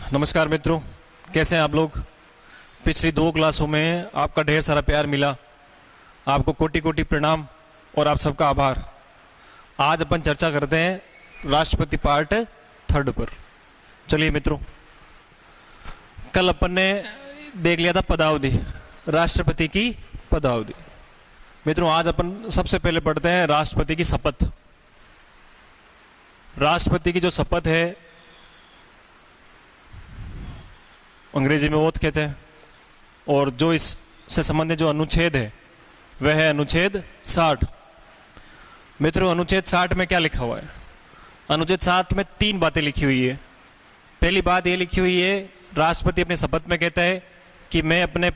नमस्कार मित्रों, कैसे हैं आप लोग। पिछली 2 क्लासों में आपका ढेर सारा प्यार मिला, आपको कोटि कोटि प्रणाम और आप सबका आभार। आज अपन चर्चा करते हैं राष्ट्रपति पार्ट 3 पर। चलिए मित्रों, कल अपन ने देख लिया था पदावधि, राष्ट्रपति की पदावधि। मित्रों, आज अपन सबसे पहले पढ़ते हैं राष्ट्रपति की शपथ। राष्ट्रपति की जो शपथ है अंग्रेजी में ओथ कहते हैं, और जो इससे संबंधित जो अनुच्छेद है वह है अनुच्छेद 60। मित्रों, अनुच्छेद 60 में क्या लिखा हुआ है? अनुच्छेद 60 में 3 बातें लिखी हुई है। पहली बात ये लिखी हुई है, राष्ट्रपति अपने शपथ में कहता है कि मैं अपने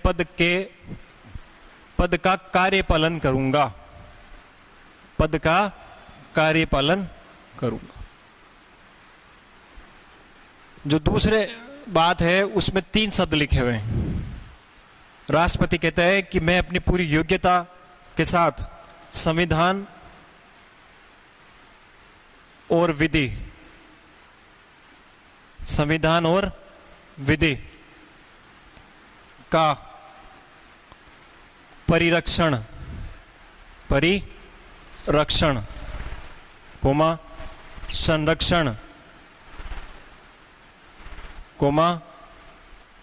पद का कार्यपालन करूंगा, पद का कार्यपालन करूंगा। जो दूसरे बात है उसमें 3 शब्द लिखे हुए हैं। राष्ट्रपति कहता है कि मैं अपनी पूरी योग्यता के साथ संविधान और विधि, संविधान और विधि का परिरक्षण कोमा संरक्षण कोमा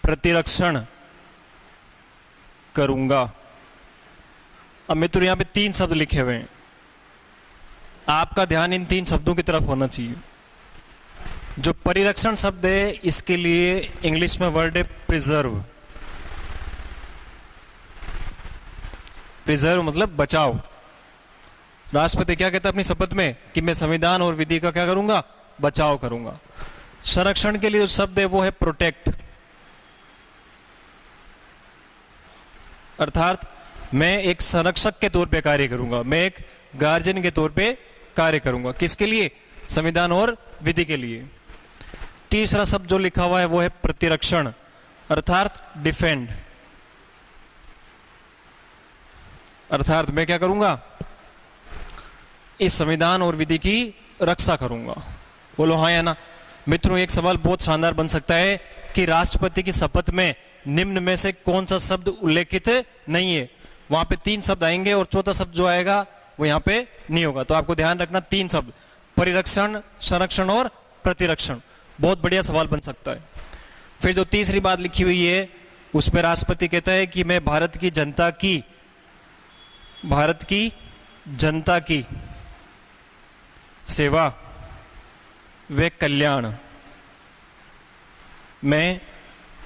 प्रतिरक्षण करूंगा। अब मित्रों, यहां पे 3 शब्द लिखे हुए हैं, आपका ध्यान इन 3 शब्दों की तरफ होना चाहिए। जो परिरक्षण शब्द है इसके लिए इंग्लिश में वर्ड है प्रिजर्व। प्रिजर्व मतलब बचाव। राष्ट्रपति क्या कहता है अपनी शपथ में कि मैं संविधान और विधि का क्या करूंगा? बचाव करूंगा। संरक्षण के लिए जो शब्द है वो है प्रोटेक्ट, अर्थात मैं एक संरक्षक के तौर पे कार्य करूंगा, मैं एक गार्जियन के तौर पे कार्य करूंगा। किसके लिए? संविधान और विधि के लिए। तीसरा शब्द जो लिखा हुआ है वो है प्रतिरक्षण, अर्थात डिफेंड, अर्थात मैं क्या करूंगा? इस संविधान और विधि की रक्षा करूंगा। बोलो हाँ या ना। मित्रों, एक सवाल बहुत शानदार बन सकता है कि राष्ट्रपति की शपथ में निम्न में से कौन सा शब्द उल्लेखित नहीं है? वहां पे 3 शब्द आएंगे और चौथा शब्द जो आएगा वो यहां पे नहीं होगा। तो आपको ध्यान रखना 3 शब्द, परिरक्षण, संरक्षण और प्रतिरक्षण। बहुत बढ़िया सवाल बन सकता है। फिर जो तीसरी बात लिखी हुई है उसमें राष्ट्रपति कहता है कि मैं भारत की जनता की सेवा व कल्याण मैं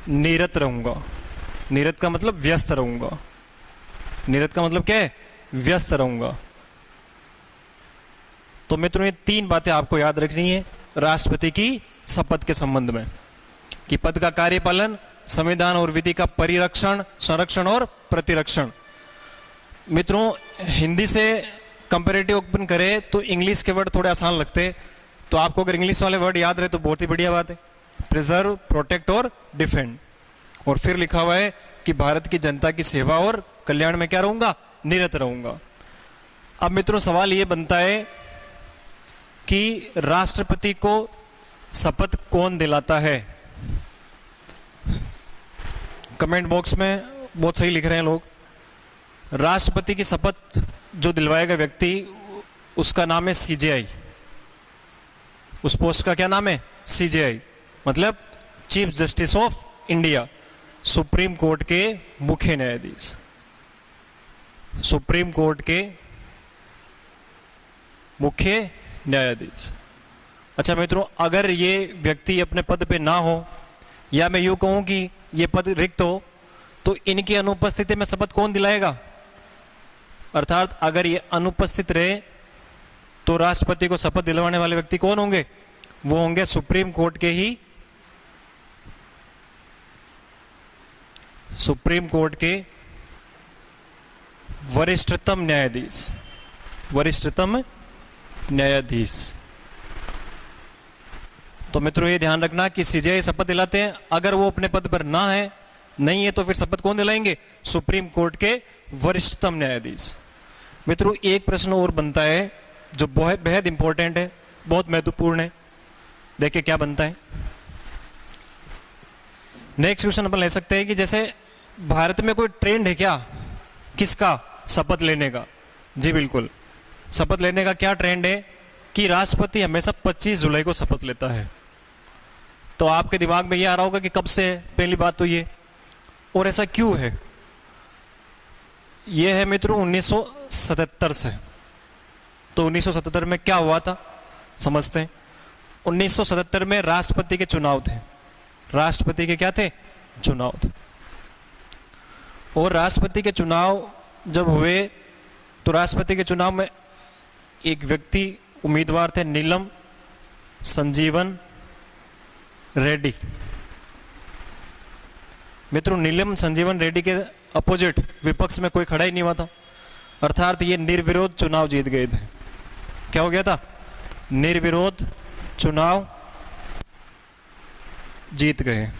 निरत रहूंगा। निरत का मतलब व्यस्त रहूंगा। निरत का मतलब क्या है? व्यस्त रहूंगा। तो मित्रों, ये 3 बातें आपको याद रखनी है राष्ट्रपति की शपथ के संबंध में, कि पद का कार्यपालन, संविधान और विधि का परिरक्षण, संरक्षण और प्रतिरक्षण। मित्रों, हिंदी से कंपैरेटिव ओपन करें तो इंग्लिश के वर्ड थोड़े आसान लगते हैं, तो आपको अगर इंग्लिश वाले वर्ड याद रहे तो बहुत ही बढ़िया बात है। प्रिजर्व, प्रोटेक्ट और डिफेंड। और फिर लिखा हुआ है कि भारत की जनता की सेवा और कल्याण में क्या रहूंगा? निरत रहूंगा। अब मित्रों, सवाल यह बनता है कि राष्ट्रपति को शपथ कौन दिलाता है? कमेंट बॉक्स में बहुत सही लिख रहे हैं लोग। राष्ट्रपति की शपथ जो दिलवाएगा व्यक्ति, उसका नाम है सीजेआई। उस पोस्ट का क्या नाम है? सीजेआई, मतलब chief justice of India, supreme court के मुख्य न्यायाधीश। सुप्रीम कोर्ट के मुख्य न्यायाधीश। अच्छा मित्रों, अगर ये व्यक्ति अपने पद पे ना हो, या मैं यूं कहूं कि ये पद रिक्त हो, तो इनकी अनुपस्थिति में शपथ कौन दिलाएगा? अर्थात अगर ये अनुपस्थित रहे तो राष्ट्रपति को शपथ दिलवाने वाले व्यक्ति कौन होंगे? वो होंगे सुप्रीम कोर्ट के ही, सुप्रीम कोर्ट के वरिष्ठतम न्यायाधीश, वरिष्ठतम न्यायाधीश। तो मित्रों, ये ध्यान रखना कि सीजेआई शपथ दिलाते हैं, अगर वो अपने पद पर ना है, नहीं है, तो फिर शपथ कौन दिलाएंगे? सुप्रीम कोर्ट के वरिष्ठतम न्यायाधीश। मित्रों, एक प्रश्न और बनता है जो बहुत बेहद इंपॉर्टेंट है, बहुत महत्वपूर्ण है। देखिए क्या बनता है। नेक्स्ट क्वेश्चन अपन ले सकते हैं कि जैसे भारत में कोई ट्रेंड है क्या, किसका, शपथ लेने का? जी बिल्कुल, शपथ लेने का क्या ट्रेंड है कि राष्ट्रपति हमेशा 25 जुलाई को शपथ लेता है। तो आपके दिमाग में ये आ रहा होगा कि कब से है, पहली बात तो ये, और ऐसा क्यों है? ये है मित्रों 1977 से। तो 1977 में क्या हुआ था समझते हैं। 1977 में राष्ट्रपति के चुनाव थे। राष्ट्रपति के क्या थे? चुनाव थे। और राष्ट्रपति के चुनाव जब हुए तो राष्ट्रपति के चुनाव में एक व्यक्ति उम्मीदवार थे, नीलम संजीवन रेड्डी। मित्रों नीलम संजीवन रेड्डी के अपोजिट विपक्ष में कोई खड़ा ही नहीं हुआ था, अर्थात ये निर्विरोध चुनाव जीत गए थे। क्या हो गया था? निर्विरोध चुनाव जीत गए।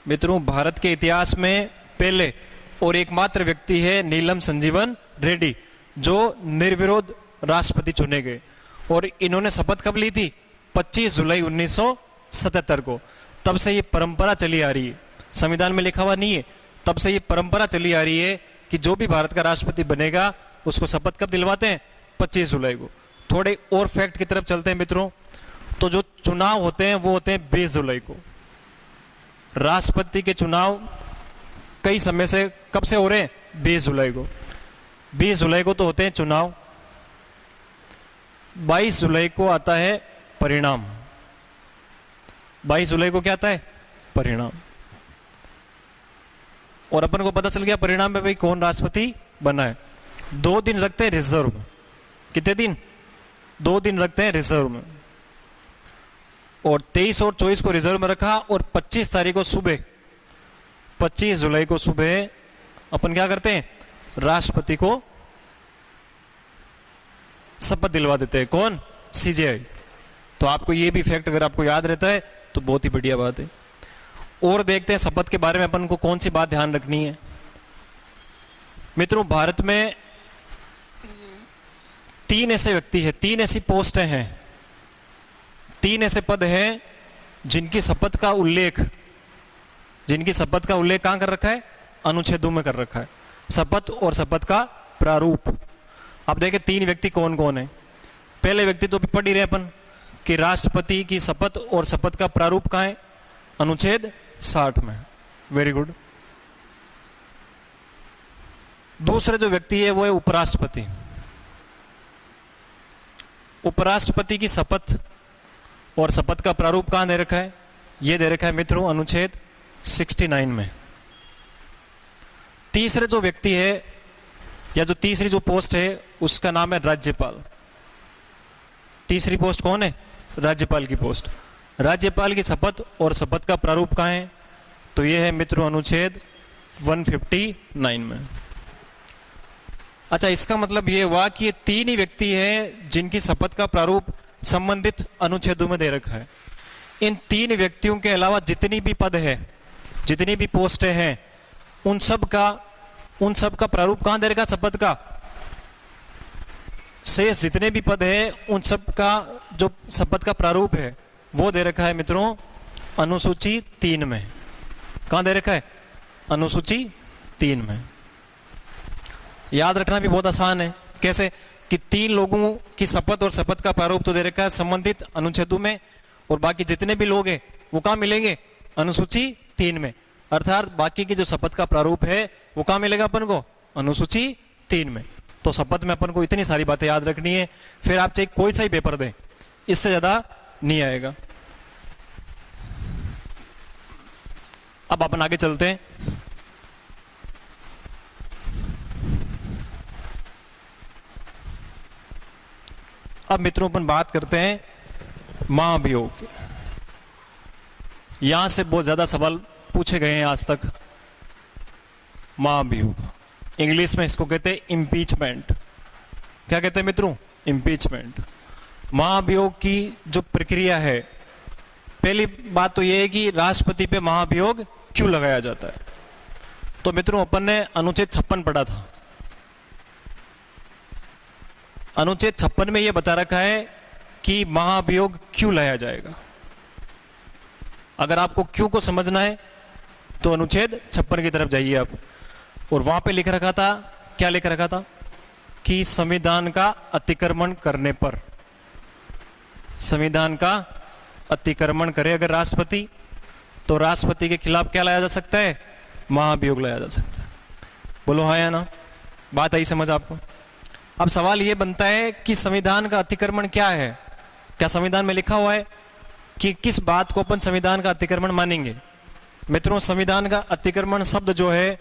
मित्रों भारत के इतिहास में पहले और एकमात्र व्यक्ति है नीलम संजीवन रेड्डी जो निर्विरोध राष्ट्रपति चुने गए। और इन्होंने शपथ कब ली थी? 25 जुलाई 1977 को। तब से ये परंपरा चली आ रही है, संविधान में लिखा हुआ नहीं है, तब से ये परंपरा चली आ रही है कि जो भी भारत का राष्ट्रपति बनेगा उसको शपथ कब दिलवाते हैं? 25 जुलाई को। थोड़े और फैक्ट की तरफ चलते हैं मित्रों। तो जो चुनाव होते हैं वो होते हैं 20 जुलाई को। राष्ट्रपति के चुनाव कई समय से कब से हो रहे हैं? 20 जुलाई को। 20 जुलाई को तो होते हैं चुनाव, 22 जुलाई को आता है परिणाम। 22 जुलाई को क्या आता है? परिणाम। और अपन को पता चल गया परिणाम में भाई कौन राष्ट्रपति बना है। 2 दिन रखते हैं रिजर्व में। कितने दिन? 2 दिन रखते हैं रिजर्व में। और 23 और 24 को रिजर्व में रखा और 25 तारीख को सुबह, 25 जुलाई को सुबह अपन क्या करते हैं? राष्ट्रपति को शपथ दिलवा देते हैं। कौन? सीजेआई। तो आपको ये भी फैक्ट अगर आपको याद रहता है तो बहुत ही बढ़िया बात है। और देखते हैं शपथ के बारे में अपन को कौन सी बात ध्यान रखनी है। मित्रों भारत में 3 ऐसे व्यक्ति हैं, 3 ऐसी पोस्टें हैं, 3 ऐसे पद हैं जिनकी शपथ का उल्लेख कहां कर रखा है? अनुच्छेदों में कर रखा है। शपथ और शपथ का प्रारूप। अब देखें 3 व्यक्ति कौन कौन है। पहले व्यक्ति तो पढ़ ही रहे अपन कि राष्ट्रपति की शपथ और शपथ का प्रारूप कहां है? अनुच्छेद 60 में। Very good. दूसरे जो व्यक्ति है वो है उपराष्ट्रपति। उपराष्ट्रपति की शपथ और शपथ का प्रारूप कहां दे रखा है? यह दे रखा है मित्रों अनुच्छेद 69 में। तीसरे जो व्यक्ति है या जो तीसरी जो पोस्ट है उसका नाम है राज्यपाल। तीसरी पोस्ट कौन है? राज्यपाल की पोस्ट। राज्यपाल की शपथ और शपथ का प्रारूप कहां है? तो यह है मित्रों अनुच्छेद 159 में। अच्छा, इसका मतलब यह हुआ कि ये 3 ही व्यक्ति हैं जिनकी शपथ का प्रारूप संबंधित अनुच्छेदों में दे रखा है। इन 3 व्यक्तियों के अलावा जितनी भी पद है, जितनी भी पोस्टें हैं, उन सब का प्रारूप कहां दे रखा? शपथ का। शेष जितने भी पद है उन सब का जो शपथ का प्रारूप है वो दे रखा है मित्रों अनुसूची 3 में। कहां दे रखा है? अनुसूची 3 में। याद रखना भी बहुत आसान है। कैसे? कि 3 लोगों की शपथ और शपथ का प्रारूप तो दे रखा है संबंधित अनुच्छेदों में, और बाकी जितने भी लोग हैं वो कहां मिलेंगे? अनुसूची 3 में। अर्थात बाकी की जो शपथ का प्रारूप है वो कहां मिलेगा अपन को? अनुसूची 3 में। तो शपथ में अपन को इतनी सारी बातें याद रखनी है, फिर आप चाहे कोई सा ही पेपर दें, इससे ज्यादा नहीं आएगा। अब अपन आगे चलते हैं। अब मित्रों अपन बात करते हैं महाभियोग की। यहां से बहुत ज्यादा सवाल पूछे गए हैं आज तक। महाभियोग, इंग्लिश में इसको कहते हैं इम्पीचमेंट। क्या कहते हैं मित्रों? इम्पीचमेंट। महाभियोग की जो प्रक्रिया है, पहली बात तो यह है कि राष्ट्रपति पे महाभियोग क्यों लगाया जाता है। तो मित्रों अपन ने अनुच्छेद 56 पढ़ा था। अनुच्छेद 56 में यह बता रखा है कि महाभियोग क्यों लाया जाएगा। अगर आपको क्यों को समझना है तो अनुच्छेद 56 की तरफ जाइए आप, और वहां पे लिख रखा था, क्या लिख रखा था कि संविधान का अतिक्रमण करने पर, संविधान का अतिक्रमण करे अगर राष्ट्रपति, तो राष्ट्रपति के खिलाफ क्या लाया जा सकता है, महाभियोग लाया जा सकता है। बोलो हाँ या ना, बात आई समझ आपको। अब सवाल यह बनता है कि संविधान का अतिक्रमण क्या है, क्या संविधान में लिखा हुआ है कि किस बात को अपन संविधान का अतिक्रमण मानेंगे। मित्रों, संविधान का अतिक्रमण शब्द जो है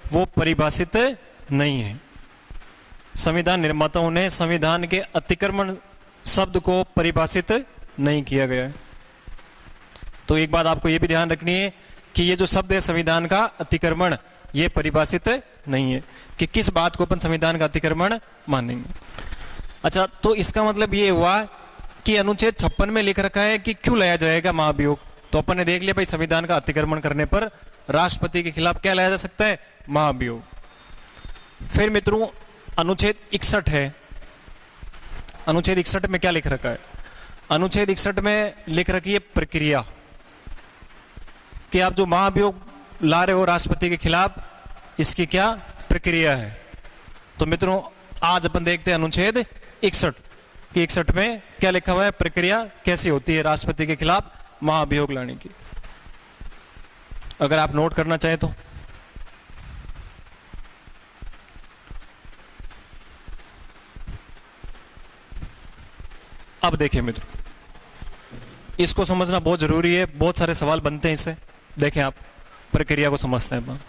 वो परिभाषित नहीं है। संविधान निर्माताओं ने संविधान के अतिक्रमण शब्द को परिभाषित नहीं किया गया है। तो एक बात आपको यह भी ध्यान रखनी है कि ये जो शब्द है संविधान का अतिक्रमण, ये परिभाषित नहीं है कि किस बात को अपन संविधान का अतिक्रमण मानेंगे। अच्छा, तो इसका मतलब ये हुआ कि अनुच्छेद 56 में लिख रखा है कि क्यों लाया जाएगा महाभियोग। तो अपन ने देख लिया भाई, संविधान का अतिक्रमण करने पर राष्ट्रपति के खिलाफ क्या लाया जा सकता है, महाभियोग। फिर मित्रों अनुच्छेद 61 है। अनुच्छेद 61 में क्या लिख रखा है, अनुच्छेद 61 में लिख रखी है प्रक्रिया, कि आप जो महाभियोग ला रहे हो राष्ट्रपति के खिलाफ, इसकी क्या प्रक्रिया है। तो मित्रों आज अपन देखते हैं अनुच्छेद 61 कि 61 में क्या लिखा हुआ है, प्रक्रिया कैसी होती है राष्ट्रपति के खिलाफ महाभियोग लाने की। अगर आप नोट करना चाहें तो अब देखिए मित्रों, इसको समझना बहुत जरूरी है, बहुत सारे सवाल बनते हैं इससे। देखें आप प्रक्रिया को समझते हैं।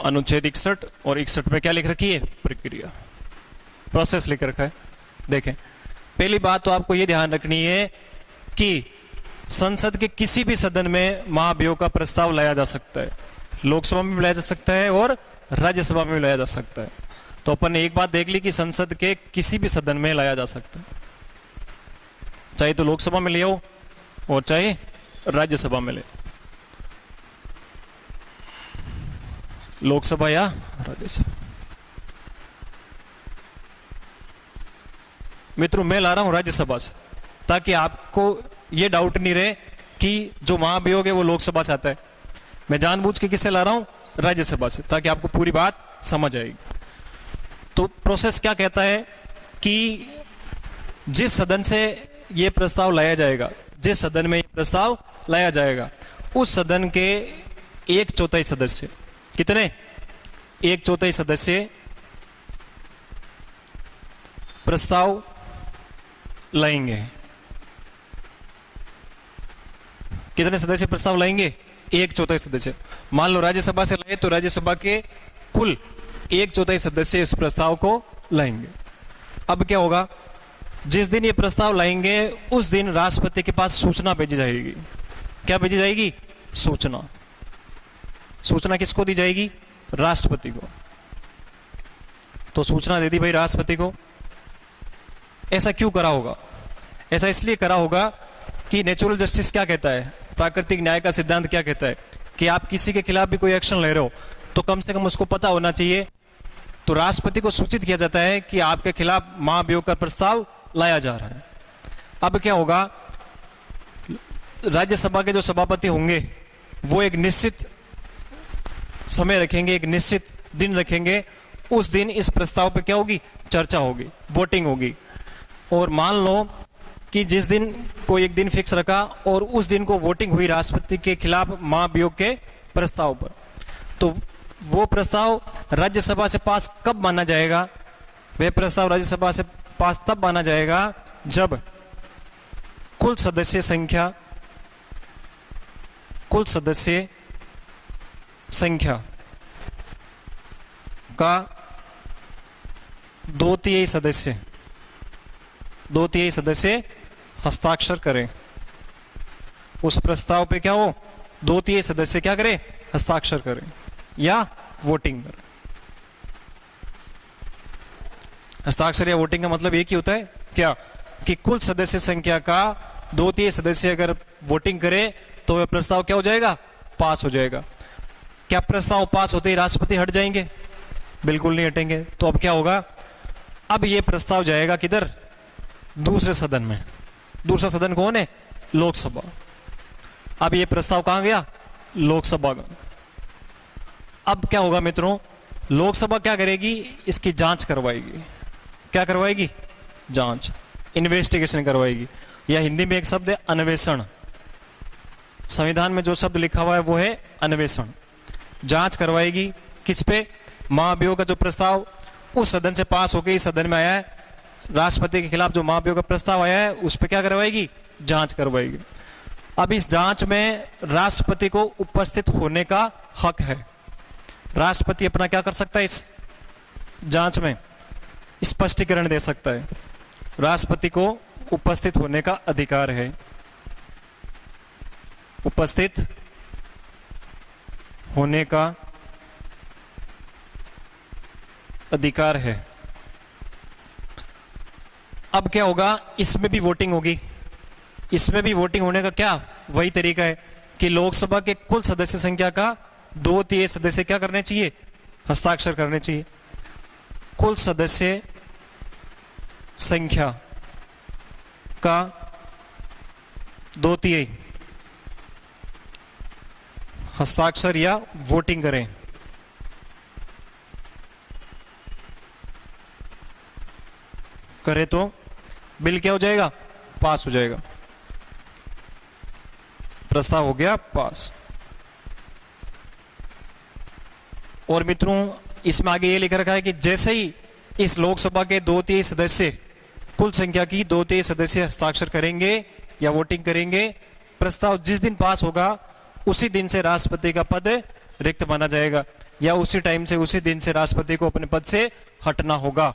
अनुच्छेद 61 और 61 में क्या लिख रखी है, प्रक्रिया, प्रोसेस लिख रखा है। देखें, पहली बात तो आपको यह ध्यान रखनी है कि संसद के किसी भी सदन में महाभियोग का प्रस्ताव लाया जा सकता है। लोकसभा में भी लाया जा सकता है और राज्यसभा में भी लाया जा सकता है। तो अपन ने एक बात देख ली कि संसद के किसी भी सदन में लाया जा सकता है, चाहे तो लोकसभा में ले आओ और चाहे राज्यसभा में ले, लोकसभा या राज्यसभा। मित्रों मैं ला रहा हूं राज्यसभा से, ताकि आपको यह डाउट नहीं रहे कि जो महाभियोग है वो लोकसभा से आता है। मैं जानबूझ के किससे ला रहा हूं, राज्यसभा से, ताकि आपको पूरी बात समझ आएगी। तो प्रोसेस क्या कहता है कि जिस सदन से यह प्रस्ताव लाया जाएगा, जिस सदन में यह प्रस्ताव लाया जाएगा, उस सदन के 1/4 सदस्य, कितने, 1/4 सदस्य प्रस्ताव लाएंगे। कितने सदस्य प्रस्ताव लाएंगे, 1/4 सदस्य। मान लो राज्यसभा से लाए तो राज्यसभा के कुल 1/4 सदस्य इस प्रस्ताव को लाएंगे। अब क्या होगा, जिस दिन ये प्रस्ताव लाएंगे उस दिन राष्ट्रपति के पास सूचना भेजी जाएगी। क्या भेजी जाएगी, सूचना। सूचना किसको दी जाएगी, राष्ट्रपति को। तो सूचना दे दी भाई राष्ट्रपति को। ऐसा क्यों करा होगा, ऐसा इसलिए करा होगा कि नेचुरल जस्टिस क्या कहता है, प्राकृतिक न्याय का सिद्धांत क्या कहता है कि आप किसी के खिलाफ भी कोई एक्शन ले रहे हो तो कम से कम उसको पता होना चाहिए। तो राष्ट्रपति को सूचित किया जाता है कि आपके खिलाफ महाभियोग का प्रस्ताव लाया जा रहा है। अब क्या होगा, राज्यसभा के जो सभापति होंगे वो एक निश्चित समय रखेंगे, एक निश्चित दिन रखेंगे। उस दिन इस प्रस्ताव पे क्या होगी, चर्चा होगी, वोटिंग होगी। और मान लो कि जिस दिन कोई एक दिन फिक्स रखा और उस दिन को वोटिंग हुई राष्ट्रपति के खिलाफ महाभियोग के प्रस्ताव पर, तो वो प्रस्ताव राज्यसभा से पास कब माना जाएगा, वह प्रस्ताव राज्यसभा से पास तब माना जाएगा जब कुल सदस्य संख्या का 2/3 सदस्य हस्ताक्षर करें। उस प्रस्ताव पे क्या हो, 2/3 सदस्य क्या करें, हस्ताक्षर करें या वोटिंग करें। हस्ताक्षर या वोटिंग का मतलब एक ही होता है क्या, कि कुल सदस्य संख्या का 2/3 सदस्य अगर वोटिंग करे तो वह प्रस्ताव क्या हो जाएगा, पास हो जाएगा। क्या प्रस्ताव पास होते ही राष्ट्रपति हट जाएंगे, बिल्कुल नहीं हटेंगे। तो अब क्या होगा, अब यह प्रस्ताव जाएगा किधर, दूसरे सदन में। दूसरा सदन कौन है, लोकसभा। अब ये प्रस्ताव कहां गया? लोकसभा का। अब क्या होगा मित्रों, लोकसभा क्या करेगी? इसकी जांच करवाएगी। क्या करवाएगी? जांच, इन्वेस्टिगेशन करवाएगी, या हिंदी में एक शब्द है अन्वेषण। संविधान में जो शब्द लिखा हुआ है वो है अन्वेषण। जांच करवाएगी किस पे? महाभियोग का जो प्रस्ताव उस सदन से पास होकर इस सदन में आया है, राष्ट्रपति के खिलाफ जो महाभियोग का प्रस्ताव आया है, उस पर क्या करवाएगी? जांच करवाएगी। अब इस जांच में राष्ट्रपति को उपस्थित होने का हक है। राष्ट्रपति अपना क्या कर सकता है? इस जांच में स्पष्टीकरण दे सकता है। राष्ट्रपति को उपस्थित होने का अधिकार है। उपस्थित होने का अधिकार है। अब क्या होगा? इसमें भी वोटिंग होगी। इसमें भी वोटिंग होने का क्या वही तरीका है कि लोकसभा के कुल सदस्य संख्या का 2/3 सदस्य क्या करने चाहिए? हस्ताक्षर करने चाहिए। कुल सदस्य संख्या का 2/3 हस्ताक्षर या वोटिंग करें। करे तो बिल क्या हो जाएगा? पास हो जाएगा। प्रस्ताव हो गया पास। और मित्रों इसमें आगे ये लिख रखा है कि जैसे ही इस लोकसभा के 2/3 सदस्य, कुल संख्या की 2/3 सदस्य हस्ताक्षर करेंगे या वोटिंग करेंगे, प्रस्ताव जिस दिन पास होगा उसी दिन से राष्ट्रपति का पद रिक्त माना जाएगा, या उसी टाइम से उसी दिन से राष्ट्रपति को अपने पद से हटना होगा।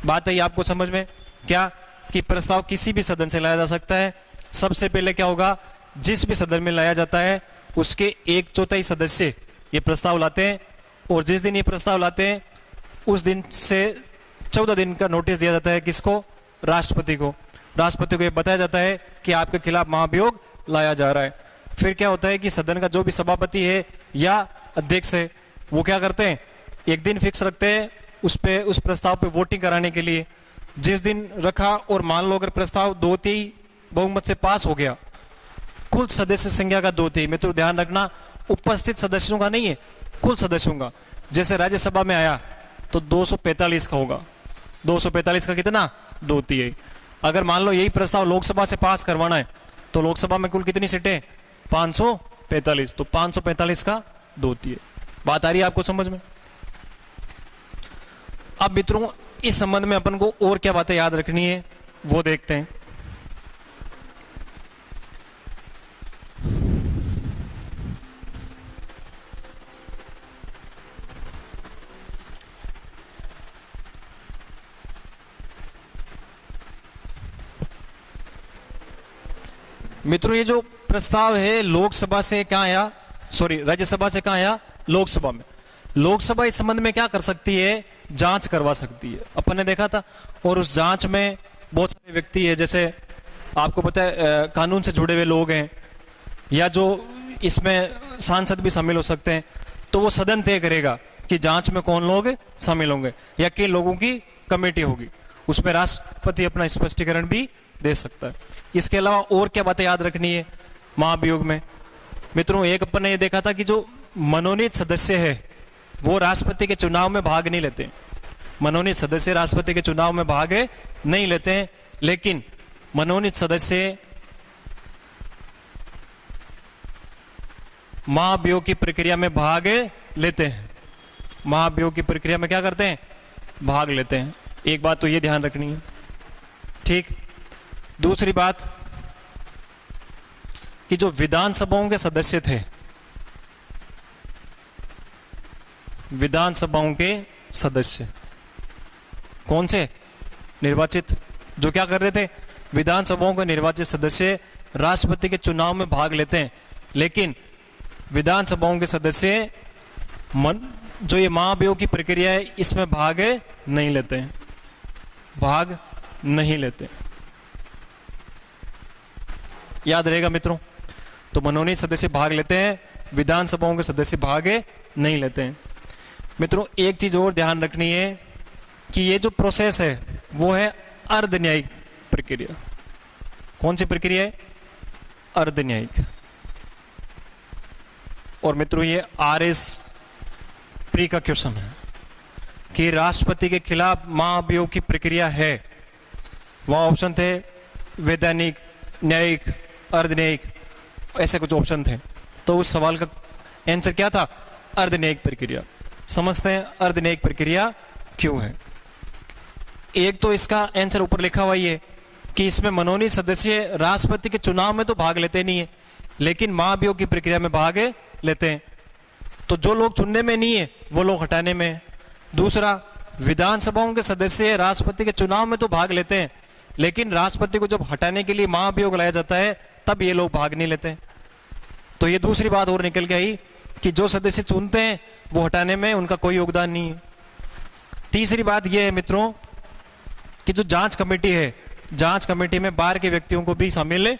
बात है आपको समझ में? क्या कि प्रस्ताव किसी भी सदन से लाया जा सकता है। सबसे पहले क्या होगा? जिस भी सदन में लाया जाता है उसके 1/4 सदस्य ये प्रस्ताव लाते हैं, और जिस दिन ये प्रस्ताव लाते हैं उस दिन से 14 दिन का नोटिस दिया जाता है। किसको? राष्ट्रपति को। राष्ट्रपति को ये बताया जाता है कि आपके खिलाफ महाभियोग लाया जा रहा है। फिर क्या होता है कि सदन का जो भी सभापति है या अध्यक्ष है वो क्या करते हैं? एक दिन फिक्स रखते हैं उस प्रस्ताव पे वोटिंग कराने के लिए। जिस दिन रखा और मान लो अगर प्रस्ताव 2/3 बहुमत से पास हो गया, कुल सदस्य संख्या का 2/3, में तो ध्यान रखना उपस्थित सदस्यों का नहीं है, कुल सदस्यों का। जैसे राज्यसभा में आया तो 245 का होगा। 245 का कितना? 2/3। अगर मान लो यही प्रस्ताव लोकसभा से पास करवाना है तो लोकसभा में कुल कितनी सीटें? 545। तो 545 का 2/3। बात आ रही है आपको समझ में? अब मित्रों इस संबंध में अपन को और क्या बातें याद रखनी है वो देखते हैं। मित्रों ये जो प्रस्ताव है लोकसभा से कहां आया? सॉरी, राज्यसभा से कहां आया? लोकसभा में। लोकसभा इस संबंध में क्या कर सकती है? जांच करवा सकती है। अपन ने देखा था। और उस जांच में बहुत सारे व्यक्ति है, जैसे आपको पता है कानून से जुड़े हुए लोग हैं, या जो इसमें सांसद भी शामिल हो सकते हैं। तो वो सदन तय करेगा कि जांच में कौन लोग शामिल होंगे या किन लोगों की कमेटी होगी। उसमें राष्ट्रपति अपना स्पष्टीकरण भी दे सकता है। इसके अलावा और क्या बातें याद रखनी है महाभियोग में? मित्रों एक अपन ने ये देखा था कि जो मनोनीत सदस्य है वो राष्ट्रपति के चुनाव में भाग नहीं लेते। मनोनीत सदस्य राष्ट्रपति के चुनाव में भाग नहीं लेते हैं, लेकिन मनोनीत सदस्य महाभियोग की प्रक्रिया में भाग लेते हैं। महाभियोग की प्रक्रिया में क्या करते हैं? भाग लेते हैं। एक बात तो ये ध्यान रखनी है, ठीक। दूसरी बात कि जो विधानसभाओं के सदस्य थे, विधानसभाओं के सदस्य कौन से? निर्वाचित, जो क्या कर रहे थे? विधानसभाओं के निर्वाचित सदस्य राष्ट्रपति के चुनाव में भाग लेते हैं, लेकिन विधानसभाओं के सदस्य जो ये महाभियोग की प्रक्रिया है इसमें भाग नहीं लेते हैं, भाग नहीं लेते। याद रहेगा मित्रों। तो मनोनीत सदस्य भाग लेते हैं, विधानसभाओं के सदस्य भाग नहीं लेते हैं। मित्रों एक चीज और ध्यान रखनी है कि ये जो प्रोसेस है वो है अर्ध न्यायिक प्रक्रिया। कौन सी प्रक्रिया है? अर्धन्यायिक। और मित्रों ये RS प्री का क्वेश्चन है कि राष्ट्रपति के खिलाफ महाभियोग की प्रक्रिया है। वहां ऑप्शन थे वैधानिक, न्यायिक, अर्धन्यायिक, ऐसे कुछ ऑप्शन थे। तो उस सवाल का आंसर क्या था? अर्धन्यायिक प्रक्रिया। समझते हैं अर्धन्यायिक प्रक्रिया क्यों है। एक तो इसका आंसर ऊपर लिखा हुआ ही है कि इसमें मनोनीत सदस्य राष्ट्रपति के चुनाव में तो भाग लेते नहीं है, लेकिन महाभियोग की प्रक्रिया में भाग लेते हैं। तो जो लोग चुनने में नहीं है वो लोग हटाने में है। दूसरा, विधानसभाओं के सदस्य राष्ट्रपति के चुनाव में तो भाग लेते हैं, लेकिन राष्ट्रपति को जब हटाने के लिए महाभियोग लाया जाता है तब ये लोग भाग नहीं लेते। तो ये दूसरी बात और निकल के आई कि जो सदस्य चुनते हैं वो हटाने में उनका कोई योगदान नहीं है। तीसरी बात यह है मित्रों कि जो जांच कमेटी है, जांच कमेटी में बाहर के व्यक्तियों को भी शामिल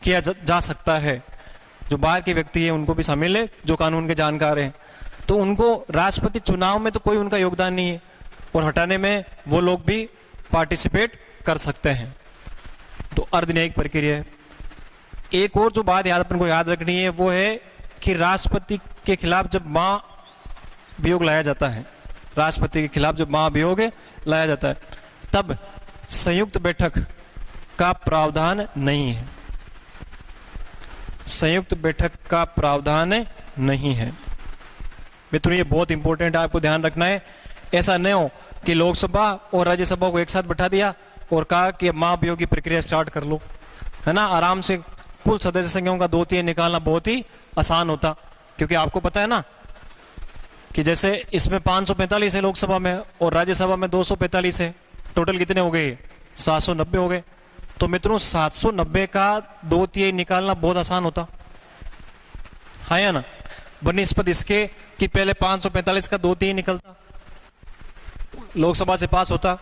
किया जा सकता है। जो बाहर के व्यक्ति है उनको भी शामिल है, जो कानून के जानकार हैं। तो उनको राष्ट्रपति चुनाव में तो कोई उनका योगदान नहीं है और हटाने में वो लोग भी पार्टिसिपेट कर सकते हैं। तो अर्धन्यायिक प्रक्रिया है। एक और जो बात अपन को याद रखनी है वो है कि राष्ट्रपति के खिलाफ जब महाभियोग लाया जाता है, राष्ट्रपति के खिलाफ जब महाभियोग लाया जाता है तब संयुक्त बैठक का प्रावधान नहीं है। संयुक्त बैठक का प्रावधान नहीं है मित्रों, ये बहुत इंपॉर्टेंट है, आपको ध्यान रखना है। ऐसा नहीं हो कि लोकसभा और राज्यसभा को एक साथ बैठा दिया और कहा कि महाभियोग की प्रक्रिया स्टार्ट कर लो, है ना। आराम से कुल सदस्य संख्याओं का 2-3 निकालना बहुत ही आसान होता, क्योंकि आपको पता है ना कि जैसे इसमें 545 है लोकसभा में और राज्यसभा में 245 है, टोटल कितने हो गए? 790 हो गए। तो मित्रों 790 का 2-3 निकालना बहुत आसान होता, हाँ या ना, बनिस्पत इसके कि पहले 545 का 2-3 निकलता, लोकसभा से पास होता,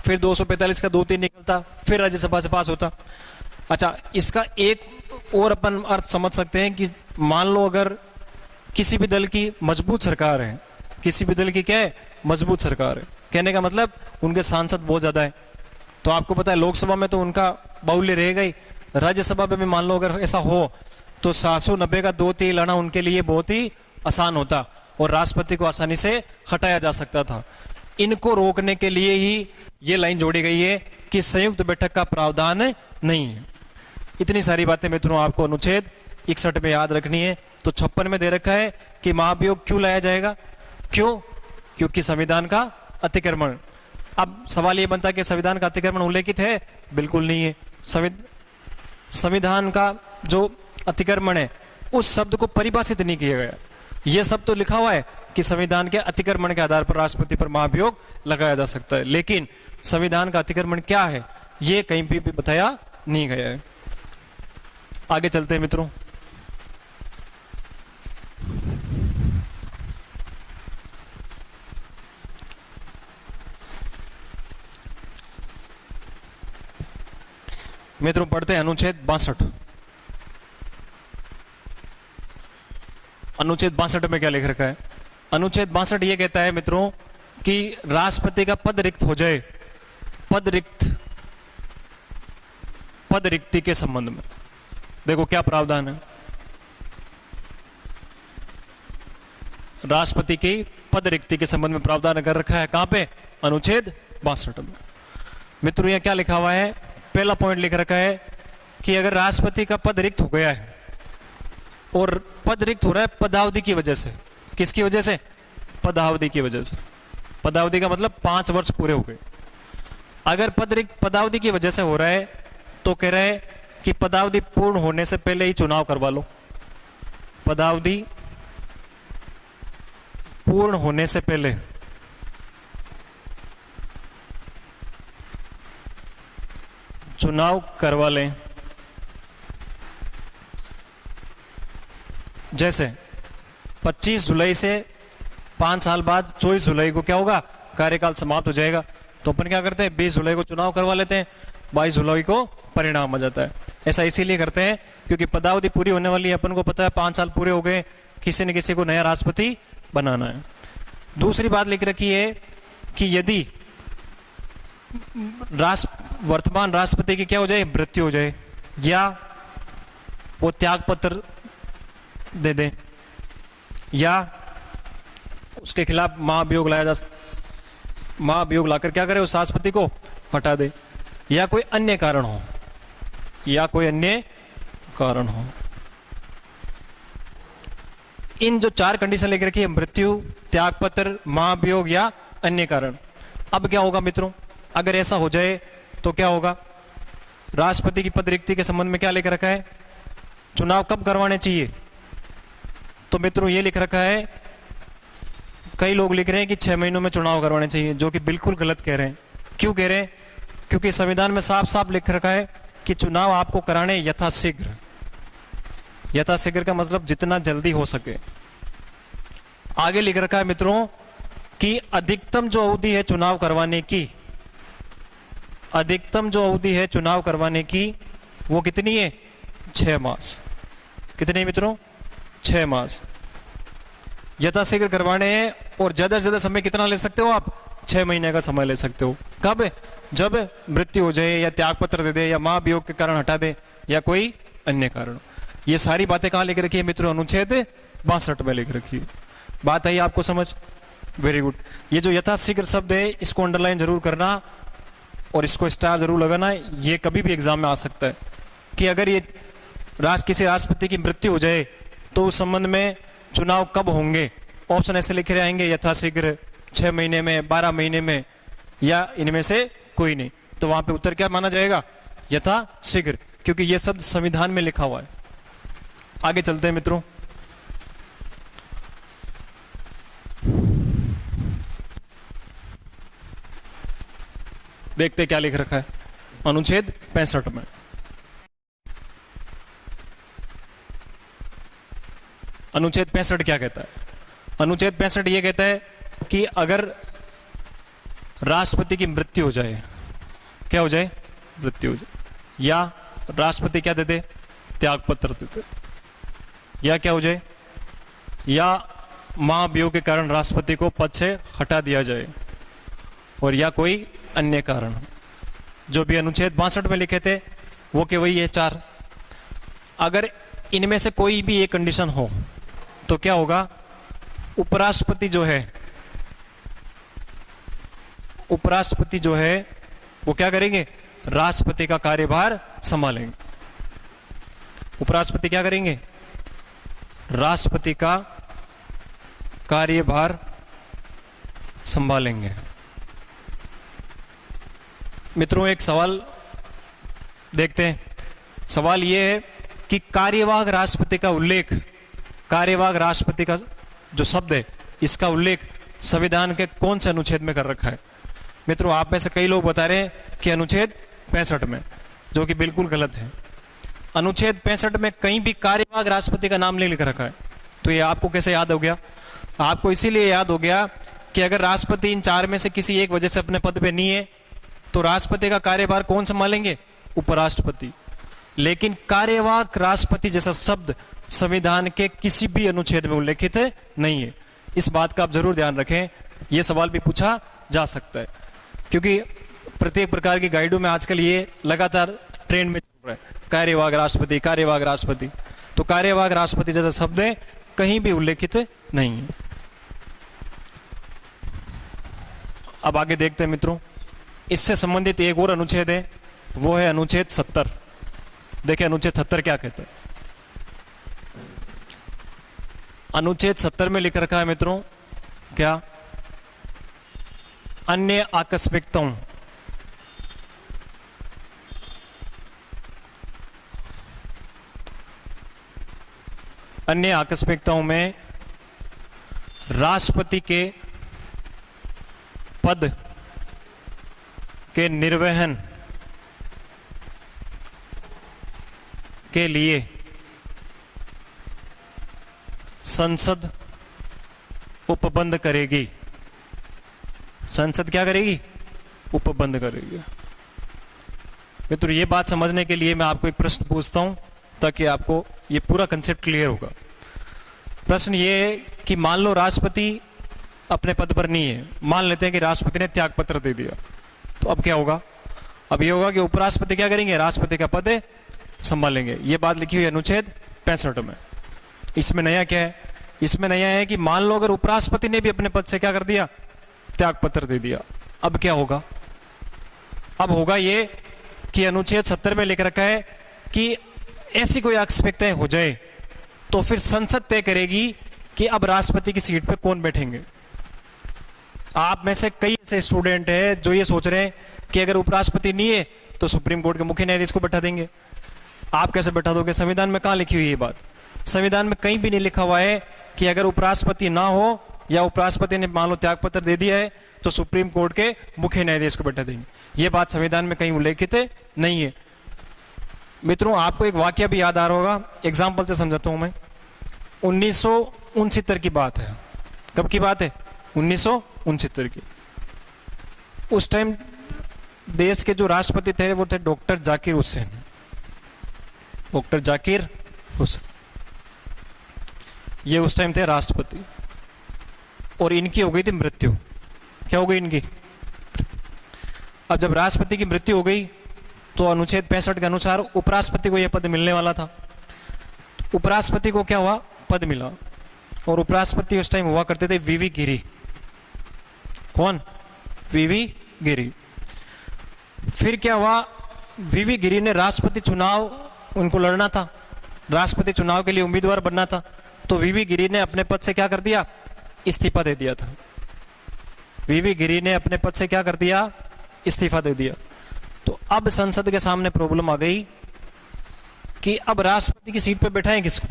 फिर 245 का 2-3 निकलता, फिर राज्यसभा से पास होता। अच्छा, इसका एक और अपन अर्थ समझ सकते हैं कि मान लो अगर किसी भी दल की मजबूत सरकार है, किसी भी दल की क्या है? मजबूत सरकार है। कहने का मतलब उनके सांसद बहुत ज्यादा है। तो आपको पता है लोकसभा में तो उनका बाहुल्य रहेगा ही, राज्यसभा में भी मान लो अगर ऐसा हो तो 790 का 2-3 लाना उनके लिए बहुत ही आसान होता और राष्ट्रपति को आसानी से हटाया जा सकता था। इनको रोकने के लिए ही ये लाइन जोड़ी गई है कि संयुक्त बैठक का प्रावधान नहीं है। इतनी सारी बातें मित्रों आपको अनुच्छेद 61 में याद रखनी है। तो 56 में दे रखा है कि महाभियोग क्यों लाया जाएगा? क्यों? क्योंकि संविधान का अतिक्रमण। अब सवाल ये बनता है कि संविधान का अतिक्रमण उल्लेखित है? बिल्कुल नहीं है। संविधान का जो अतिक्रमण है उस शब्द को परिभाषित नहीं किया गया। यह सब तो लिखा हुआ है कि संविधान के अतिक्रमण के आधार पर राष्ट्रपति पर महाभियोग लगाया जा सकता है, लेकिन संविधान का अतिक्रमण क्या है यह कहीं भी बताया नहीं गया है। आगे चलते हैं मित्रों। मित्रों पढ़ते हैं अनुच्छेद 62। अनुच्छेद 62 में क्या लिख रखा है? अनुच्छेद 62 ये कहता है मित्रों कि राष्ट्रपति का पद रिक्त हो जाए, पद रिक्ति के संबंध में देखो क्या प्रावधान है। राष्ट्रपति की पद रिक्ति के संबंध में प्रावधान कर रखा है। कहां पे? अनुच्छेद 62 में। मित्रों यह क्या लिखा हुआ है? पहला पॉइंट लिख रखा है कि अगर राष्ट्रपति का पद रिक्त हो गया है और पद रिक्त हो रहा है पदावधि की वजह से। किसकी वजह से? पदावधि की वजह से। पदावधि का मतलब 5 वर्ष पूरे हो गए। अगर पद रिक्त पदावधि की वजह से हो रहा है तो कह रहे हैं कि पदावधि पूर्ण होने से पहले ही चुनाव करवा लो। पदावधि पूर्ण होने से पहले चुनाव करवा लें। जैसे 25 जुलाई से 5 साल बाद 24 जुलाई को क्या होगा? कार्यकाल समाप्त हो जाएगा। तो अपन क्या करते हैं? 20 जुलाई को चुनाव करवा लेते हैं, 22 जुलाई को परिणाम आ जाता है। ऐसा इसीलिए करते हैं क्योंकि पदावधि पूरी होने वाली है, अपन को पता है 5 साल पूरे हो गए, किसी न किसी को नया राष्ट्रपति बनाना है। दूसरी बात लिख रखी है कि यदि वर्तमान राष्ट्रपति की क्या हो जाए? मृत्यु हो जाए या वो त्याग पत्र दे दे, या उसके खिलाफ महाभियोग महाभियोग लाकर क्या करे, उस राष्ट्रपति को हटा दे, या कोई अन्य कारण हो, या कोई अन्य कारण हो। इन जो 4 कंडीशन लेकर रखी है, मृत्यु, त्यागपत्र, महाभियोग या अन्य कारण। अब क्या होगा मित्रों, अगर ऐसा हो जाए तो क्या होगा? राष्ट्रपति की पद रिक्ति के संबंध में क्या लिख रखा है? चुनाव कब करवाने चाहिए? तो मित्रों ये लिख रखा है, कई लोग लिख रहे हैं कि 6 महीनों में चुनाव करवाने चाहिए, जो कि बिल्कुल गलत कह रहे हैं। क्यों कह रहे हैं? क्योंकि संविधान में साफ साफ लिख रखा है कि चुनाव आपको कराने यथाशीघ्र। यथाशीघ्र का मतलब जितना जल्दी हो सके। आगे लिख रखा है मित्रों कि अधिकतम जो अवधि है चुनाव करवाने की, अधिकतम जो अवधि है चुनाव करवाने की, वो कितनी है? 6 मास। कितने मित्रों? 6 मास यथाशीघ्र करवाने हैं। और ज्यादा से ज्यादा समय कितना ले सकते हो आप? 6 महीने का समय ले सकते हो। कब? जब मृत्यु हो जाए, या त्यागपत्र दे दे, या महाभियोग के कारण हटा दे, या कोई अन्य कारण। ये सारी बातें कहां लिख रखी है मित्रों? अनुच्छेद 62 में लिख रखी है। बात आई आपको समझ? Very good. ये जो यथाशीघ्र शब्द है, इसको अंडरलाइन जरूर करना और इसको स्टार जरूर लगाना। ये कभी भी एग्जाम में आ सकता है कि अगर ये किसी राष्ट्रपति की मृत्यु हो जाए तो उस संबंध में चुनाव कब होंगे? ऑप्शन ऐसे लिखे रहेंगे, यथाशीघ्र, 6 महीने में, 12 महीने में, या इनमें से कोई नहीं। तो वहां पे उत्तर क्या माना जाएगा? यथाशीघ्र, क्योंकि ये शब्द संविधान में लिखा हुआ है। आगे चलते हैं मित्रों। देखते क्या लिख रखा है अनुच्छेद 65 में। अनुच्छेद 65 क्या कहता है? अनुच्छेद 65 यह कहता है कि अगर राष्ट्रपति की मृत्यु हो जाए, क्या हो जाए? मृत्यु हो जाए, या राष्ट्रपति क्या दे दे? त्यागपत्र दे दे, या क्या हो जाए? या महाभियोग के कारण राष्ट्रपति को पद से हटा दिया जाए, और या कोई अन्य कारण। जो भी अनुच्छेद 62 में लिखे थे वो के वही है 4। अगर इनमें से कोई भी एक कंडीशन हो तो क्या होगा? उपराष्ट्रपति जो है वो क्या करेंगे? राष्ट्रपति का कार्यभार संभालेंगे। उपराष्ट्रपति क्या करेंगे? राष्ट्रपति का कार्यभार संभालेंगे। मित्रों एक सवाल देखते हैं। सवाल यह है कि कार्यवाहक राष्ट्रपति का उल्लेख, कार्यवाहक राष्ट्रपति का जो शब्द है, इसका उल्लेख संविधान के कौन से अनुच्छेद में कर रखा है? मित्रों आप में से कई लोग बता रहे हैं कि अनुच्छेद 65 में, जो कि बिल्कुल गलत है। अनुच्छेद 65 में कहीं भी कार्यवाहक राष्ट्रपति का नाम नहीं लिख रखा है। तो ये आपको कैसे याद हो गया? आपको इसीलिए याद हो गया कि अगर राष्ट्रपति इन 4 में से किसी एक वजह से अपने पद पे नहीं है तो राष्ट्रपति का कार्यभार कौन संभालेंगे? उपराष्ट्रपति। लेकिन कार्यवाहक राष्ट्रपति जैसा शब्द संविधान के किसी भी अनुच्छेद में उल्लेखित नहीं है। इस बात का आप जरूर ध्यान रखें। यह सवाल भी पूछा जा सकता है, क्योंकि प्रत्येक प्रकार की गाइडों में आजकल ये लगातार ट्रेंड में चल रहा है, कार्यवाहक राष्ट्रपति, कार्यवाहक राष्ट्रपति। तो कार्यवाहक राष्ट्रपति जैसा शब्द कहीं भी उल्लेखित नहीं है। अब आगे देखते हैं मित्रों, इससे संबंधित एक और अनुच्छेद है, वो है अनुच्छेद 70। देखिए अनुच्छेद 70 क्या कहता है। अनुच्छेद 70 में लिख रखा है मित्रों, क्या? अन्य आकस्मिकताओं, अन्य आकस्मिकताओं में राष्ट्रपति के पद के निर्वहन के लिए संसद उपबंध करेगी। संसद क्या करेगी? उपबंध करेगी। मित्रों ये बात समझने के लिए मैं आपको एक प्रश्न पूछता हूं ताकि आपको ये पूरा कंसेप्ट क्लियर होगा। प्रश्न ये है कि मान लो राष्ट्रपति अपने पद पर नहीं है, मान लेते हैं कि राष्ट्रपति ने त्यागपत्र दे दिया, तो अब क्या होगा? अब ये होगा कि उपराष्ट्रपति क्या करेंगे? राष्ट्रपति का पद संभालेंगे। ये बात लिखी हुई है अनुच्छेद 65 में। इसमें नया क्या है? इसमें नया है कि मान लो अगर उपराष्ट्रपति ने भी अपने पद से क्या कर दिया, त्याग पत्र दे दिया, अब क्या होगा? अब होगा ये कि अनुच्छेद 70 में लिख रखा है कि ऐसी कोई आवश्यकताएं हो जाए तो फिर संसद तय करेगी कि अब राष्ट्रपति की सीट पे कौन बैठेंगे। आप में से कई ऐसे स्टूडेंट हैं जो ये सोच रहे हैं कि अगर उपराष्ट्रपति नहीं है तो सुप्रीम कोर्ट के मुख्य न्यायाधीश को बैठा देंगे। आप कैसे बैठा दोगे? संविधान में कहां लिखी हुई है ये बात? संविधान में कहीं भी नहीं लिखा हुआ है कि अगर उपराष्ट्रपति ना हो या उपराष्ट्रपति ने मान लो त्याग पत्र दे दिया है तो सुप्रीम कोर्ट के मुख्य न्यायाधीश को बैठा देंगे। ये बात संविधान में कहीं उल्लेखित नहीं है। मित्रों, आपको एक वाक्य भी याद आ रहा होगा, एग्जाम्पल से समझाता हूं मैं। 1969 की बात है। कब की बात है? 1969 की। उस टाइम देश के जो राष्ट्रपति थे वो थे डॉक्टर जाकिर हुसैन। डॉक्टर जाकिर हुसैन ये उस टाइम थे राष्ट्रपति, और इनकी हो गई थी मृत्यु। क्या हो गई इनकी? अब जब राष्ट्रपति की मृत्यु हो गई तो अनुच्छेद 65 के अनुसार उपराष्ट्रपति को यह पद मिलने वाला था। उपराष्ट्रपति को क्या हुआ? पद मिला। और उपराष्ट्रपति उस टाइम हुआ करते थे वीवी गिरी। कौन? वीवी गिरी। फिर क्या हुआ? वीवी गिरी ने राष्ट्रपति चुनाव उनको लड़ना था, राष्ट्रपति चुनाव के लिए उम्मीदवार बनना था, तो वीवी गिरी ने अपने पद से क्या कर दिया? इस्तीफा दे दिया था। वीवी गिरी ने अपने पद से क्या कर दिया? इस्तीफा दे दिया। तो अब संसद के सामने प्रॉब्लम आ गई कि अब राष्ट्रपति की सीट पे बैठाएं किसको?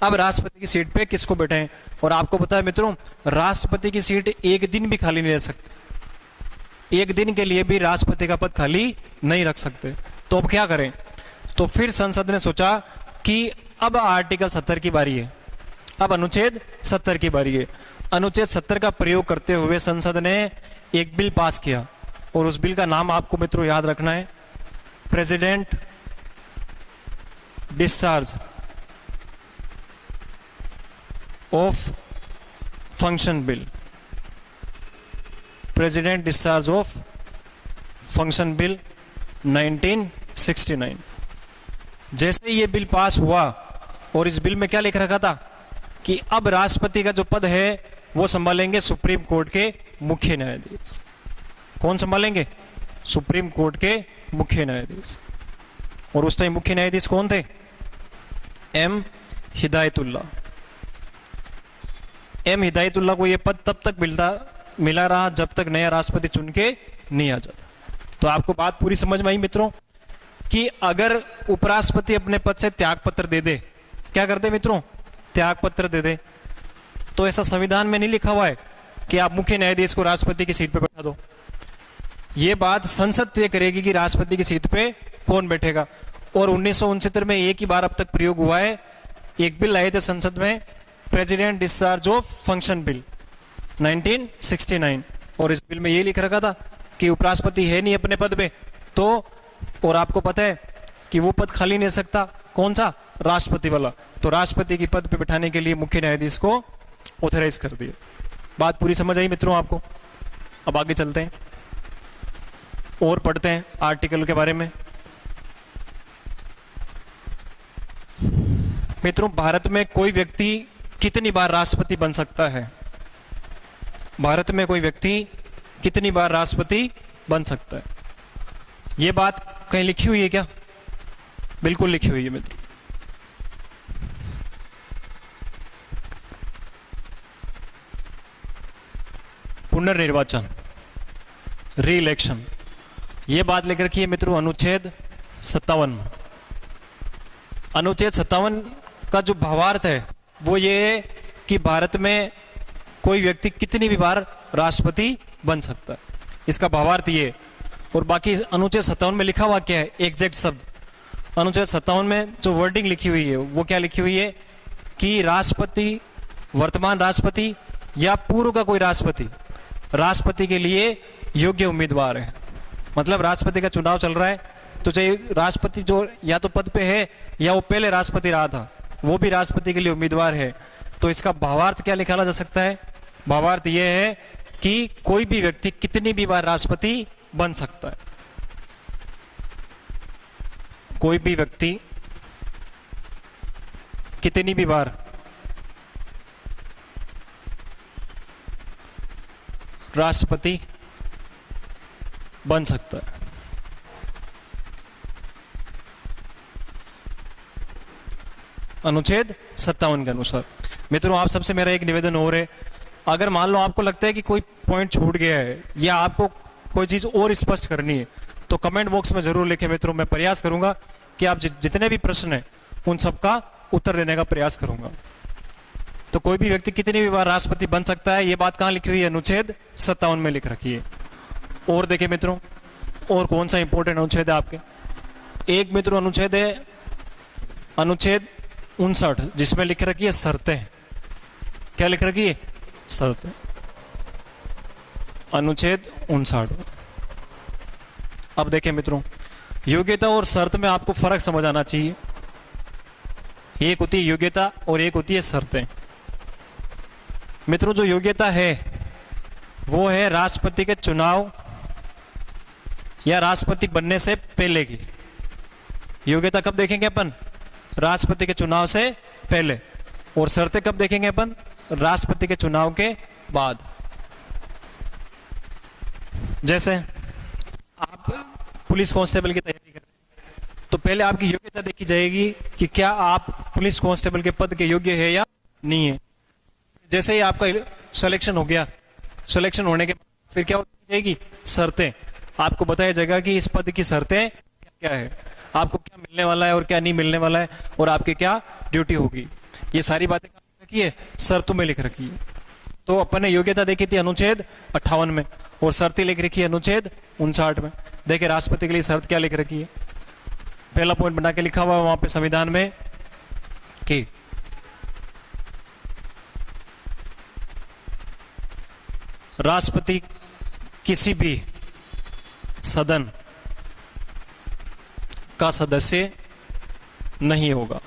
अब राष्ट्रपति की सीट पे किसको बैठाएं? और आपको पता है मित्रों, राष्ट्रपति की सीट एक दिन भी खाली नहीं रह सकती। एक दिन के लिए भी राष्ट्रपति का पद खाली नहीं रख सकते। तो अब क्या करें? तो फिर संसद ने सोचा कि अब आर्टिकल 70 की बारी है, अब अनुच्छेद 70 की बारी है। अनुच्छेद 70 का प्रयोग करते हुए संसद ने एक बिल पास किया, और उस बिल का नाम आपको मित्रों याद रखना है, president discharge of function bill. President discharge of function bill 1969। जैसे ये बिल पास हुआ, और इस बिल में क्या लिख रखा था कि अब राष्ट्रपति का जो पद है वो संभालेंगे सुप्रीम कोर्ट के मुख्य न्यायाधीश। कौन संभालेंगे? सुप्रीम कोर्ट के मुख्य न्यायाधीश। और उस टाइम मुख्य न्यायाधीश कौन थे? एम हिदायतुल्ला। एम हिदायतुल्ला को यह पद तब तक मिला रहा जब तक नया राष्ट्रपति चुन के नहीं आ जाता। तो आपको बात पूरी समझ में आई मित्रों कि अगर उपराष्ट्रपति अपने पद से त्याग पत्र दे दे, क्या करते मित्रों? त्याग पत्र दे दे, तो ऐसा संविधान में नहीं लिखा हुआ है कि आप मुख्य न्यायाधीश को राष्ट्रपति की सीट पे बैठा दो। ये बात संसद तय करेगी कि राष्ट्रपति की सीट पे कौन बैठेगा। और 1969 में एक ही बार अब तक प्रयोग हुआ है। एक बिल आए थे संसद में, president discharge of function bill 1969, और इस बिल में ये लिख रखा था कि उपराष्ट्रपति है नहीं अपने पद पे, तो और आपको पता है कि वो पद खाली नहीं रह सकता। कौन सा? राष्ट्रपति वाला। तो राष्ट्रपति की पद पे बिठाने के लिए मुख्य न्यायाधीश को ऑथराइज कर दिया। बात पूरी समझ आई मित्रों आपको? अब आगे चलते हैं और पढ़ते हैं आर्टिकल के बारे में। मित्रों, भारत में कोई व्यक्ति कितनी बार राष्ट्रपति बन सकता है? भारत में कोई व्यक्ति कितनी बार राष्ट्रपति बन सकता है? यह बात कहीं लिखी हुई है क्या? बिल्कुल लिखी हुई है मित्रों। पुनर्निर्वाचन, री इलेक्शन, यह बात लेकर रखी है मित्रों अनुच्छेद 57 में। अनुच्छेद 57 का जो भावार्थ है वो ये है कि भारत में कोई व्यक्ति कितनी भी बार राष्ट्रपति बन सकता है, इसका भावार्थ ये। और बाकी अनुच्छेद 57 में लिखा हुआ क्या है, एग्जैक्ट शब्द अनुच्छेद 57 में जो वर्डिंग लिखी हुई है वो क्या लिखी हुई है कि राष्ट्रपति, वर्तमान राष्ट्रपति या पूर्व का कोई राष्ट्रपति के लिए योग्य उम्मीदवार है। मतलब राष्ट्रपति का चुनाव चल रहा है तो चाहे राष्ट्रपति जो या तो पद पे है या वो पहले राष्ट्रपति रहा था, वो भी राष्ट्रपति के लिए उम्मीदवार है। तो इसका भावार्थ क्या निकाला जा सकता है? भावार्थ यह है कि कोई भी व्यक्ति कितनी भी बार राष्ट्रपति बन सकता है। कोई भी व्यक्ति कितनी भी बार राष्ट्रपति बन सकता है? अनुच्छेद 57 के अनुसार। मित्रों, आप सबसे मेरा एक निवेदन और है, अगर मान लो आपको लगता है कि कोई पॉइंट छूट गया है या आपको कोई चीज और स्पष्ट करनी है तो कमेंट बॉक्स में जरूर लिखें। मित्रों, मैं प्रयास करूंगा कि आप जितने भी प्रश्न हैं उन सबका उत्तर देने का प्रयास करूंगा। तो कोई भी व्यक्ति कितनी भी बार राष्ट्रपति बन सकता है, ये बात कहां लिखी हुई है? अनुच्छेद 57 में लिख रखी है। और देखिए मित्रों, और कौन सा इंपॉर्टेंट अनुच्छेद है आपके? एक मित्रों अनुच्छेद है अनुच्छेद 59, जिसमें लिख रखी है शर्तें। क्या लिख रखी है? शर्तें। अनुच्छेद 59। अब देखें मित्रों, योग्यता और शर्त में आपको फर्क समझ आना चाहिए। एक होती है योग्यता और एक होती है शर्तें। मित्रों, जो योग्यता है वो है राष्ट्रपति के चुनाव या राष्ट्रपति बनने से पहले की योग्यता। कब देखेंगे अपन? राष्ट्रपति के चुनाव से पहले। और शर्तें कब देखेंगे अपन? राष्ट्रपति के चुनाव के बाद। जैसे आप पुलिस कांस्टेबल की तैयारी कर रहे हैं तो पहले आपकी योग्यता देखी जाएगी कि क्या आप पुलिस कांस्टेबल के पद के योग्य है या नहीं है। जैसे ही आपका सिलेक्शन हो गया, सिलेक्शन होने के बाद फिर क्या होती जाएगी? शर्तें। आपको बताया जाएगा कि इस पद की शर्तें क्या है, आपको क्या मिलने वाला है और क्या नहीं मिलने वाला है, और आपकी क्या ड्यूटी होगी। ये सारी बातें कहाँ लिख रखी है? शर्तों में लिख रखी है। तो अपन ने योग्यता देखी थी अनुच्छेद 58 में, और शर्तें लिख रखी है अनुच्छेद 59 में। देखिए राष्ट्रपति के लिए शर्त क्या लिख रखी है? पहला पॉइंट बना के लिखा हुआ है वहां पे संविधान में कि राष्ट्रपति किसी भी सदन का सदस्य नहीं होगा।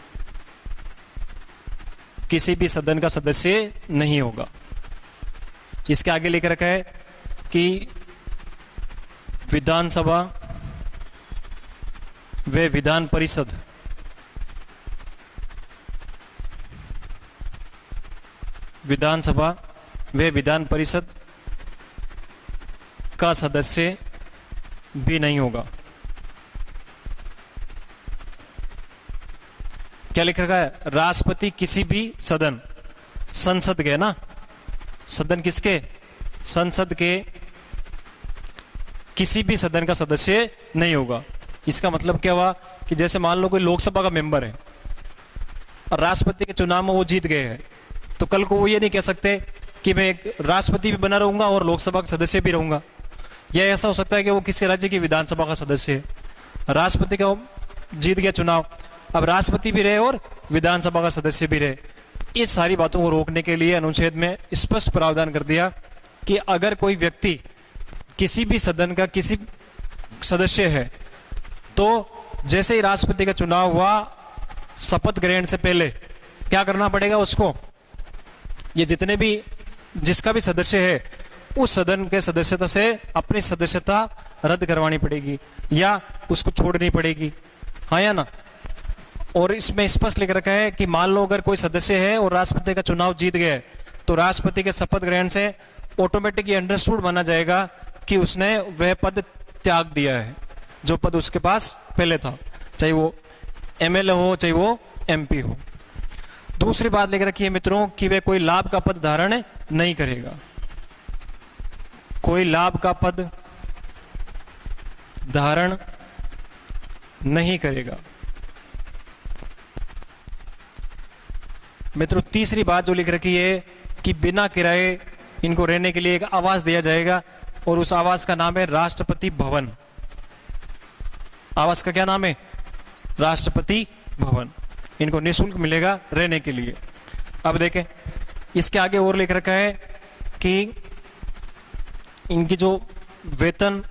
किसी भी सदन का सदस्य नहीं होगा। इसके आगे लिख रखा है कि विधानसभा व विधान परिषद का सदस्य भी नहीं होगा। क्या लिख रखा है? राष्ट्रपति किसी भी सदन, संसद के ना, सदन किसके? संसद के किसी भी सदन का सदस्य नहीं होगा। इसका मतलब क्या हुआ कि जैसे मान लो कोई लोकसभा का मेंबर है और राष्ट्रपति के चुनाव में वो जीत गए हैं, तो कल को वो ये नहीं कह सकते कि मैं एक राष्ट्रपति भी बना रहूंगा और लोकसभा का सदस्य भी रहूंगा। या ऐसा हो सकता है कि वो किसी राज्य की विधानसभा का सदस्य है, राष्ट्रपति का जीत गया चुनाव, अब राष्ट्रपति भी रहे और विधानसभा का सदस्य भी रहे। इस सारी बातों को रोकने के लिए अनुच्छेद में स्पष्ट प्रावधान कर दिया कि अगर कोई व्यक्ति किसी भी सदन का किसी सदस्य है तो जैसे ही राष्ट्रपति का चुनाव हुआ, शपथ ग्रहण से पहले क्या करना पड़ेगा उसको? ये जितने भी जिसका भी सदस्य है उस सदन के सदस्यता से अपनी सदस्यता रद्द करवानी पड़ेगी या उसको छोड़नी पड़ेगी, हाँ या ना। और इसमें स्पष्ट लिख रखा है कि मान लो अगर कोई सदस्य है और राष्ट्रपति का चुनाव जीत गया तो राष्ट्रपति के शपथ ग्रहण से ऑटोमेटिक ये अंडरस्टूड माना जाएगा कि उसने वह पद त्याग दिया है जो पद उसके पास पहले था, चाहे वो एमएलए हो चाहे वो एमपी हो। दूसरी बात लिख रखी है मित्रों कि वह कोई लाभ का पद धारण नहीं करेगा। कोई लाभ का पद धारण नहीं करेगा। मित्रों तीसरी बात जो लिख रखी है कि बिना किराए इनको रहने के लिए एक आवास दिया जाएगा और उस आवास का नाम है राष्ट्रपति भवन। आवास का क्या नाम है? राष्ट्रपति भवन। इनको निःशुल्क मिलेगा रहने के लिए। अब देखें इसके आगे और लिख रखा है कि इनकी जो वेतन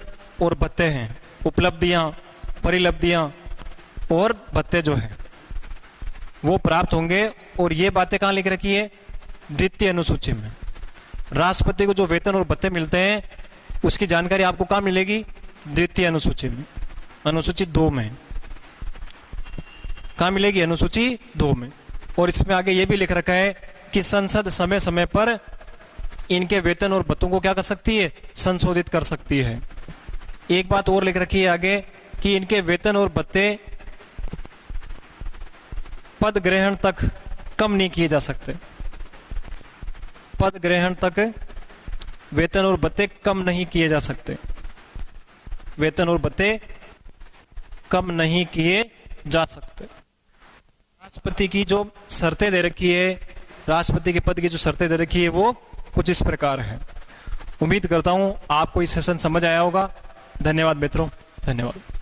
और भत्ते हैं, उपलब्धियां, परिलब्धियां और भत्ते जो है वो प्राप्त होंगे। और ये बातें कहां लिख रखी है? द्वितीय अनुसूची में। राष्ट्रपति को जो वेतन और भत्ते मिलते हैं उसकी जानकारी आपको कहां मिलेगी? द्वितीय अनुसूची में, अनुसूची 2 में। कहाँ मिलेगी? अनुसूची 2 में। और इसमें आगे ये भी लिख रखा है कि संसद समय समय पर इनके वेतन और भत्तों को क्या कर सकती है? संशोधित कर सकती है। एक बात और लिख रखी है आगे कि इनके वेतन और भत्ते पद ग्रहण तक कम नहीं किए जा सकते। पद ग्रहण तक वेतन और भत्ते कम नहीं किए जा सकते। वेतन और भत्ते कम नहीं किए जा सकते। राष्ट्रपति की जो शर्तें दे रखी है, राष्ट्रपति के पद की जो शर्तें दे रखी है वो कुछ इस प्रकार है। उम्मीद करता हूं आपको ये सेशन समझ आया होगा। धन्यवाद मित्रों, धन्यवाद।